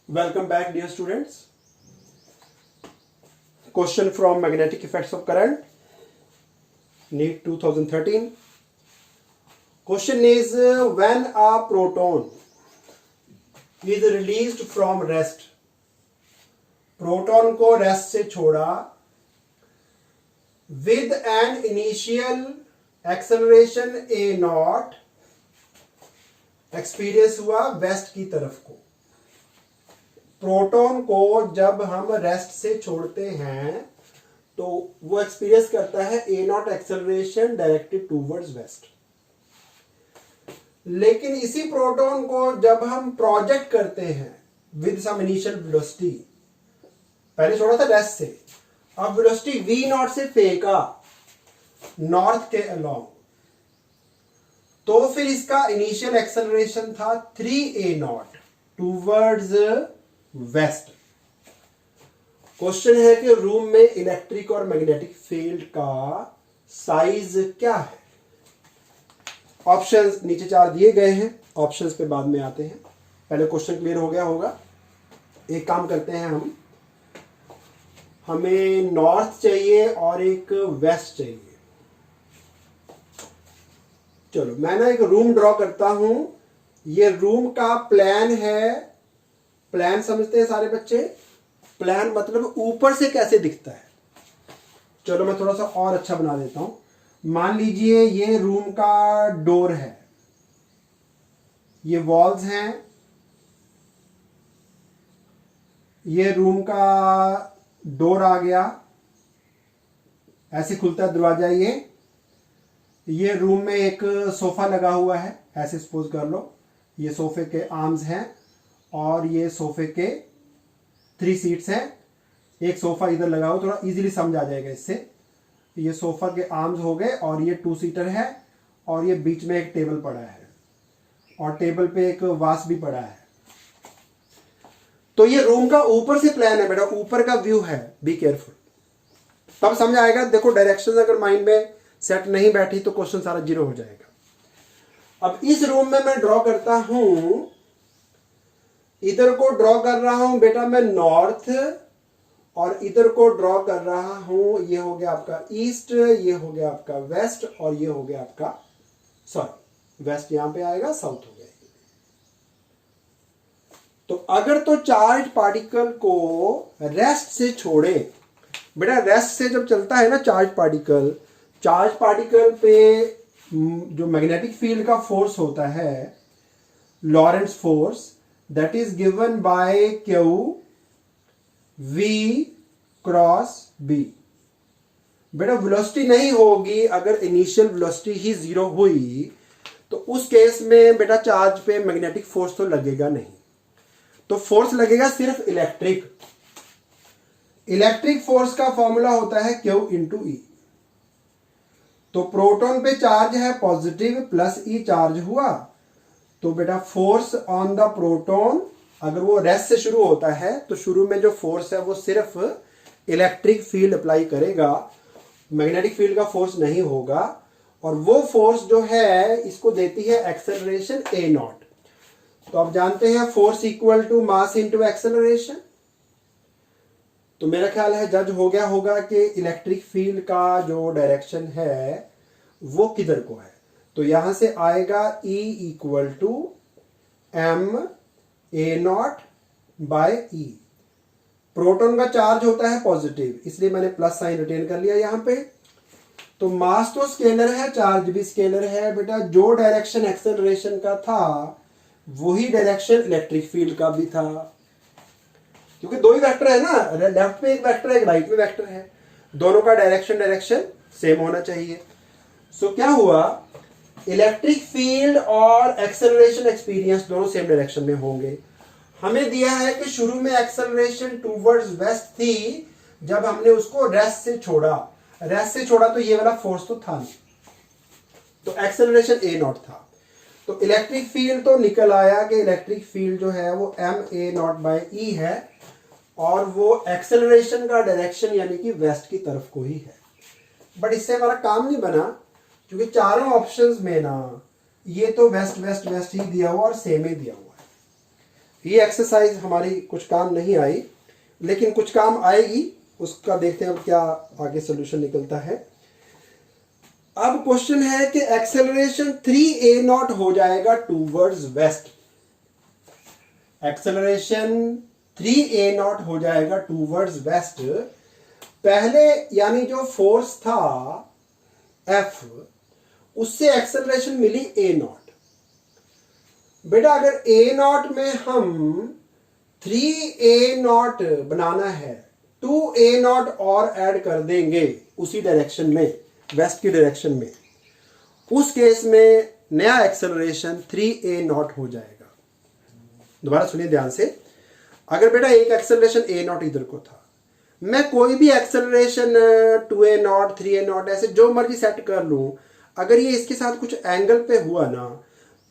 Welcome back, dear students. Question from Magnetic Effects of Current, NEET 2013. Question is, when a proton is released from rest, proton को rest से छोड़ा, with an initial acceleration a naught, experience हुआ waste की तरफ को। Proton को जब हम रेस्ट से छोड़ते हैं तो वो एक्सपीरियंस करता है a net acceleration directed towards west. लेकिन इसी प्रोटॉन को जब हम प्रोजेक्ट करते हैं विद सम इनिशियल वेलोसिटी, पहले छोड़ा था रेस्ट से, अब वेलोसिटी वी नॉट से फेंका नॉर्थ के अलोंग, तो फिर इसका इनिशियल एक्सेलरेशन था 3a not towards waste. Question है कि रूम में इलेक्ट्रिक और मैग्नेटिक फील्ड का साइज क्या है। ऑप्शंस नीचे 4 दिए गए हैं, ऑप्शंस पे बाद में आते हैं। पहले क्वेश्चन क्लियर हो गया होगा। एक काम करते हैं, हमें नॉर्थ चाहिए और एक वेस्ट चाहिए। चलो मैं ना एक रूम ड्रॉ करता हूं। ये रूम का प्लान है। प्लान समझते हैं सारे बच्चे? प्लान मतलब ऊपर से कैसे दिखता है। चलो मैं थोड़ा सा और अच्छा बना देता हूं। मान लीजिए ये रूम का डोर है, ये वॉल्स हैं, ये रूम का डोर आ गया, ऐसे खुलता है दरवाजा। ये रूम में एक सोफा लगा हुआ है, ऐसे सपोज कर लो। ये सोफे के आर्म्स हैं और ये सोफे के 3 सीट्स हैं। एक सोफा इधर लगा हुआ, थोड़ा इजीली समझ आ जाएगा इससे। ये सोफा के आर्म्स हो गए और ये 2 सीटर है और ये बीच में एक टेबल पड़ा है और टेबल पे एक वास भी पड़ा है। तो ये रूम का ऊपर से प्लान है बेटा, ऊपर का व्यू है। बी केयरफुल, तब समझ आएगा। देखो डायरेक्शन अगर माइंड में सेट नहीं बैठी तो क्वेश्चन सारा जीरो हो जाएगा। अब इस रूम में मैं ड्रॉ करता हूं, इधर को ड्रॉ कर रहा हूं बेटा मैं नॉर्थ, और इधर को ड्रॉ कर रहा हूं, ये हो गया आपका ईस्ट, ये हो गया आपका वेस्ट, और ये हो गया आपका वेस्ट यहां पे आएगा, साउथ हो गया। तो अगर तो चार्ज पार्टिकल को रेस्ट से छोड़े बेटा, रेस्ट से जब चलता है ना चार्ज पार्टिकल पे जो मैग्नेटिक फील्ड का फोर्स होता है, Lorentz force, that is given by q v cross B. बेटा वेलोसिटी नहीं होगी, अगर इनिशियल वेलोसिटी ही 0 हुई तो उस केस में बेटा चार्ज पे मैग्नेटिक फोर्स तो लगेगा नहीं, तो फोर्स लगेगा सिर्फ इलेक्ट्रिक फोर्स का फॉर्मूला होता है Q इंटू ई। तो प्रोटॉन पे चार्ज है पॉजिटिव, प्लस ई चार्ज हुआ, तो बेटा फोर्स ऑन द प्रोटॉन, अगर वो रेस्ट से शुरू होता है तो शुरू में जो फोर्स है वो सिर्फ इलेक्ट्रिक फील्ड अप्लाई करेगा, मैग्नेटिक फील्ड का फोर्स नहीं होगा। और वो फोर्स जो है इसको देती है एक्सेलरेशन ए नॉट। तो आप जानते हैं force equal to mass into acceleration. तो मेरा ख्याल है जज हो गया होगा कि इलेक्ट्रिक फील्ड का जो डायरेक्शन है वो किधर को है। तो यहां से आएगा E equal to M A naught by E. Proton का चार्ज होता है पॉजिटिव, इसलिए मैंने प्लस साइन रिटेन कर लिया यहां पे। तो मास तो स्केलर है, चार्ज भी स्केलर है बेटा। जो डायरेक्शन एक्सेलरेशन का था वही डायरेक्शन इलेक्ट्रिक फील्ड का भी था, क्योंकि 2 ही वेक्टर है ना, लेफ्ट में एक वेक्टर है, एक राइट में वेक्टर है। दोनों का डायरेक्शन सेम होना चाहिए। सो क्या हुआ, इलेक्ट्रिक फील्ड और एक्सेलरेशन एक्सपीरियंस दोनों सेम डायरेक्शन में होंगे। हमें दिया है कि शुरू में एक्सेलरेशन टूवर्ड्स वेस्ट थी, जब हमने उसको रेस्ट से छोड़ा तो ये वाला फोर्स तो था नहीं, तो एक्सेलरेशन ए नॉट था। तो इलेक्ट्रिक फील्ड तो निकल आया कि इलेक्ट्रिक फील्ड जो है वो एम ए नॉट बाय ई है, और वो एक्सेलरेशन का डायरेक्शन यानी कि वेस्ट की तरफ को ही है। बट इससे हमारा काम नहीं बना, क्योंकि चारों ऑप्शंस में ना ये तो वेस्ट वेस्ट वेस्ट ही दिया हुआ और सेम ही दिया हुआ है। ये एक्सरसाइज हमारी कुछ काम नहीं आई, लेकिन कुछ काम आएगी, उसका देखते हैं अब क्या आगे सोल्यूशन निकलता है। अब क्वेश्चन है कि एक्सेलरेशन 3a0 हो जाएगा टूवर्ड्स वेस्ट। एक्सेलरेशन 3a0 हो जाएगा टूवर्ड्स वेस्ट। पहले यानी जो फोर्स था F, उससे एक्सेलरेशन मिली a0। बेटा अगर a0 में हम 3a0 बनाना है, 2a0 और ऐड कर देंगे उसी डायरेक्शन में, वेस्ट की डायरेक्शन में, उस केस में नया एक्सेलरेशन 3a0 हो जाएगा। दोबारा सुनिए ध्यान से। अगर बेटा एक एक्सेलरेशन a0 इधर को था, मैं कोई भी एक्सेलरेशन 2a0 3a0 ऐसे जो मर्जी सेट कर लूं, अगर ये इसके साथ कुछ एंगल पे हुआ ना,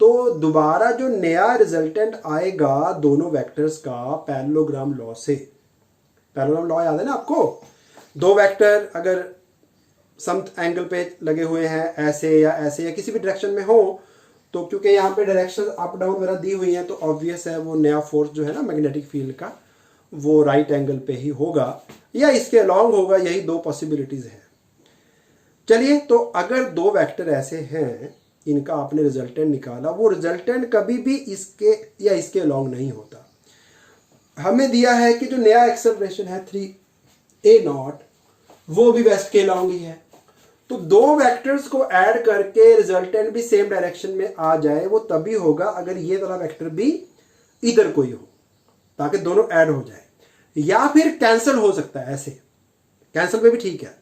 तो दोबारा जो नया रिजल्टेंट आएगा दोनों वेक्टर्स का पैरेललोग्राम लॉ से। पैरेललोग्राम लॉ याद है ना आपको? दो वेक्टर अगर सम एंगल पे लगे हुए हैं, ऐसे या किसी भी डायरेक्शन में हो, तो क्योंकि यहाँ पे डायरेक्शन अप डाउन वगैरह दी हुई है, तो ऑब्वियस है वो नया फोर्स जो है ना मैग्नेटिक फील्ड का, वो राइट एंगल पे ही होगा या इसके अलोंग होगा। यही दो पॉसिबिलिटीज है। चलिए, तो अगर दो वेक्टर ऐसे हैं, इनका आपने रिजल्टेंट निकाला, वो रिजल्टेंट कभी भी इसके या इसके अलोंग नहीं होता। हमें दिया है कि जो नया एक्सेलरेशन है 3a0, वो भी वेस्ट के अलोंग ही है। तो दो वेक्टर्स को ऐड करके रिजल्टेंट भी सेम डायरेक्शन में आ जाए, वो तभी होगा अगर ये वाला वेक्टर भी इधर कोई हो, ताकि दोनों ऐड हो जाए। या फिर कैंसिल हो सकता है, ऐसे कैंसिल में भी ठीक है,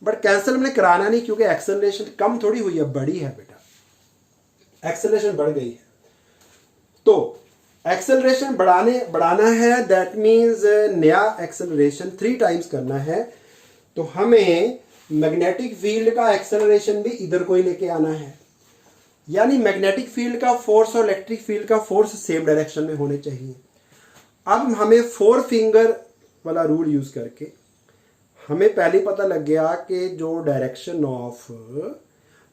बट कैंसिल हमने कराना नहीं, क्योंकि एक्सेलरेशन कम थोड़ी हुई है, बड़ी है बेटा, एक्सेलरेशन बढ़ गई है। तो एक्सेलरेशन बढ़ाना है, दैट मीन्स नया एक्सेलरेशन 3 टाइम्स करना है। तो हमें मैग्नेटिक फील्ड का एक्सेलरेशन भी इधर को ही लेके आना है, यानी मैग्नेटिक फील्ड का फोर्स और इलेक्ट्रिक फील्ड का फोर्स सेम डायरेक्शन में होने चाहिए। अब हमें 4 फिंगर वाला रूल यूज करके हमें पहले पता लग गया कि जो डायरेक्शन ऑफ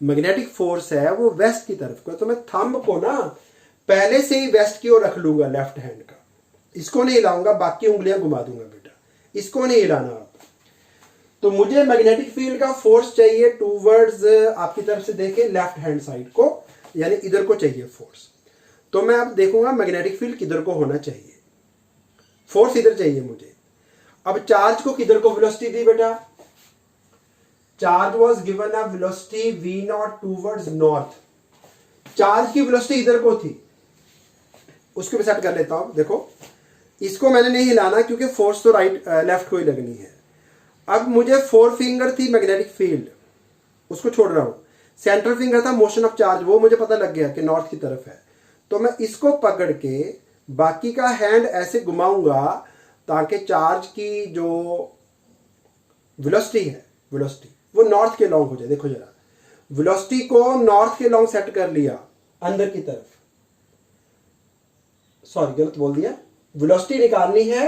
मैग्नेटिक फोर्स है वो वेस्ट की तरफ को, तो मैं थंब को ना पहले से ही वेस्ट की ओर रख लूंगा, लेफ्ट हैंड का, इसको नहीं हिलाऊंगा, बाकी उंगलियां घुमा दूंगा बेटा, इसको नहीं हिलाना आप। तो मुझे मैग्नेटिक फील्ड का फोर्स चाहिए टूवर्ड्स, आपकी तरफ से देखे लेफ्ट हैंड साइड को, यानी इधर को चाहिए फोर्स। तो मैं अब देखूंगा मैग्नेटिक फील्ड किधर को होना चाहिए, फोर्स इधर चाहिए मुझे। अब चार्ज को किधर को वेलोसिटी दी बेटा? Charge was given a velocity v0 towards north. Charge की वेलोसिटी इधर को थी, उसको भी सेट कर लेता हूं। देखो, इसको मैंने नहीं हिलाना क्योंकि फोर्स तो लेफ्ट को ही लगनी है। अब मुझे 4 फिंगर थी मैग्नेटिक फील्ड, उसको छोड़ रहा हूं। सेंट्रल फिंगर था मोशन ऑफ चार्ज, वो मुझे पता लग गया कि नॉर्थ की तरफ है। तो मैं इसको पकड़ के बाकी का हैंड ऐसे घुमाऊंगा ताकि चार्ज की जो वेलोसिटी है, वेलोसिटी वो नॉर्थ के लॉन्ग हो जाए। देखो जरा, वेलोसिटी को नॉर्थ के लॉन्ग सेट कर लिया, अंदर की तरफ, सॉरी गलत बोल दिया, वेलोसिटी निकालनी है,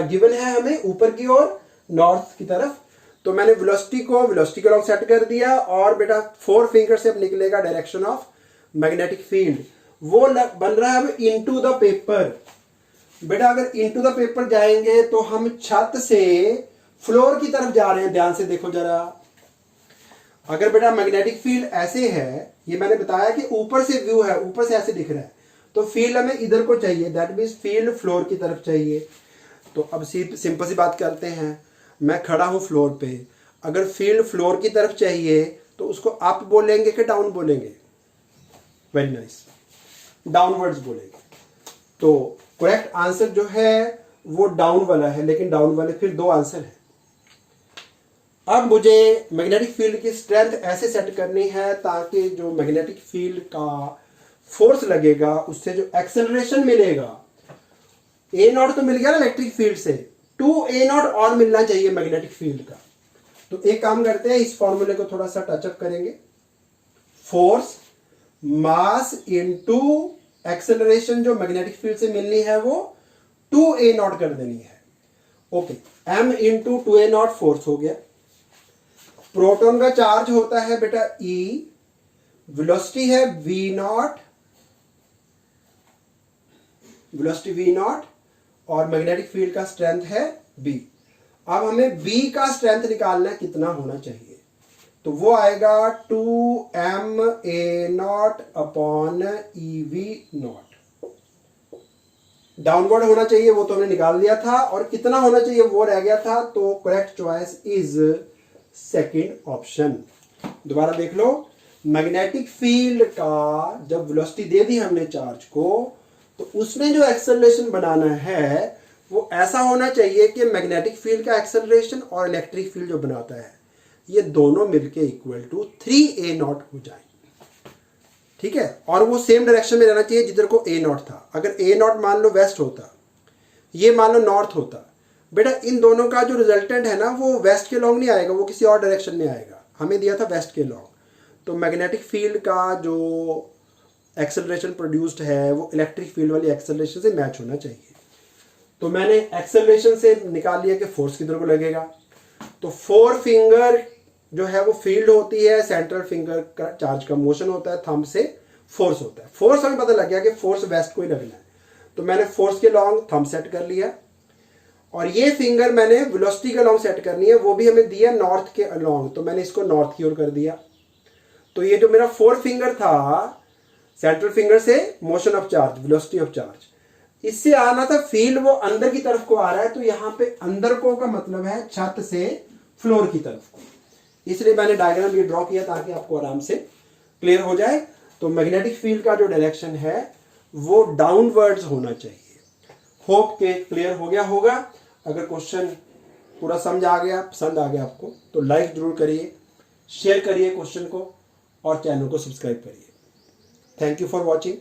गिवन है हमें ऊपर की ओर नॉर्थ की तरफ। तो मैंने वेलोसिटी के लॉन्ग सेट कर दिया, और बेटा 4 फिंगर से अब निकलेगा डायरेक्शन ऑफ मैग्नेटिक फील्ड, वो बन रहा है अब इनटू द पेपर। बेटा अगर इनटू द पेपर जाएंगे तो हम छत से फ्लोर की तरफ जा रहे हैं, ध्यान से देखो जरा। अगर बेटा मैग्नेटिक फील्ड ऐसे है, ये मैंने बताया कि ऊपर से व्यू है, ऊपर से ऐसे दिख रहा है, तो फील्ड हमें इधर को चाहिए, दैट मीन्स फील्ड फ्लोर की तरफ चाहिए। तो अब सिंपल सी बात करते हैं, मैं खड़ा हूं फ्लोर पे, अगर फील्ड फ्लोर की तरफ चाहिए तो उसको अप बोलेंगे कि डाउन बोलेंगे? वेरी नाइस, डाउनवर्ड्स बोलेंगे। तो करेक्ट आंसर जो है वो डाउन वाला है, लेकिन डाउन वाले फिर 2 आंसर है। अब मुझे मैग्नेटिक फील्ड की स्ट्रेंथ ऐसे सेट करनी है ताकि जो मैग्नेटिक फील्ड का फोर्स लगेगा उससे जो एक्सेलरेशन मिलेगा, a0 तो मिल गया ना इलेक्ट्रिक फील्ड से, 2a0 और मिलना चाहिए मैग्नेटिक फील्ड का। तो एक काम करते हैं, इस फॉर्मूले को थोड़ा सा टचअप करेंगे। फोर्स मास इनटू एक्सेलरेशन जो मैग्नेटिक फील्ड से मिलनी है वो 2a0 कर देनी है। Okay, m into 2a0 force हो गया। प्रोटॉन का चार्ज होता है बेटा E, वेलोसिटी है v0, वेलोसिटी वी नॉट और मैग्नेटिक फील्ड का स्ट्रेंथ है बी। अब हमें बी का स्ट्रेंथ निकालना है, कितना होना चाहिए, तो वो आएगा 2ma upon EV not. Downward होना चाहिए वो तो हमने निकाल दिया था, और कितना होना चाहिए वो रह गया था, तो correct choice is second option. दोबारा देख लो, मैग्नेटिक फील्ड का जब वेलोसिटी दे दी हमने चार्ज को, तो उसमें जो एक्सेलरेशन बनाना है वो ऐसा होना चाहिए कि मैग्नेटिक फील्ड का एक्सेलरेशन और इलेक्ट्रिक फील्ड जो बनाता है ये दोनों मिलके इक्वल टू 3a नॉट हो जाए। ठीक है, और वो सेम डायरेक्शन में रहना चाहिए जिधर को a नॉट था। अगर a नॉट मान लो वेस्ट होता, ये मान लो नॉर्थ होता, बेटा इन दोनों का जो रिजल्टेंट है ना वो वेस्ट के लॉन्ग नहीं आएगा, वो किसी और डायरेक्शन में आएगा। हमें दिया था वेस्ट के लॉन्ग, तो मैग्नेटिक फील्ड का जो एक्सेलरेशन प्रोड्यूस्ड है वो इलेक्ट्रिक फील्ड वाली एक्सेलरेशन से मैच होना चाहिए। तो मैंने एक्सेलरेशन से निकाल लिया कि फोर्स किधर को लगेगा, तो 4 फिंगर जो है वो फील्ड होती है, सेंट्रल फिंगर का चार्ज का मोशन होता है, थंब से फोर्स होता है। फोर्स हमें पता लग गया कि फोर्स वेस्ट को ही लगना है, तो मैंने फोर्स के लॉन्ग थंब सेट कर लिया, और ये फिंगर मैंने वेलोसिटी के लॉन्ग सेट करनी है, वो भी हमें दिया नॉर्थ के लॉन्ग, तो मैंने इसको नॉर्थ की ओर कर दिया। तो ये जो मेरा 4 फिंगर था, सेंट्रल फिंगर से motion of charge, velocity of charge, इससे आना था फील्ड, वो अंदर की तरफ को आ रहा है, तो यहां पे अंदर को का मतलब है छत से फ्लोर की तरफ को, इसलिए मैंने डायग्राम ये ड्रॉ किया ताकि आपको आराम से क्लियर हो जाए। तो मैग्नेटिक फील्ड का जो डायरेक्शन है वो डाउनवर्ड्स होना चाहिए। होप के क्लियर हो गया होगा। अगर क्वेश्चन पूरा समझ आ गया, पसंद आ गया आपको, तो लाइक जरूर करिए, शेयर करिए क्वेश्चन को, और चैनल को सब्सक्राइब करिए। Thank you for watching.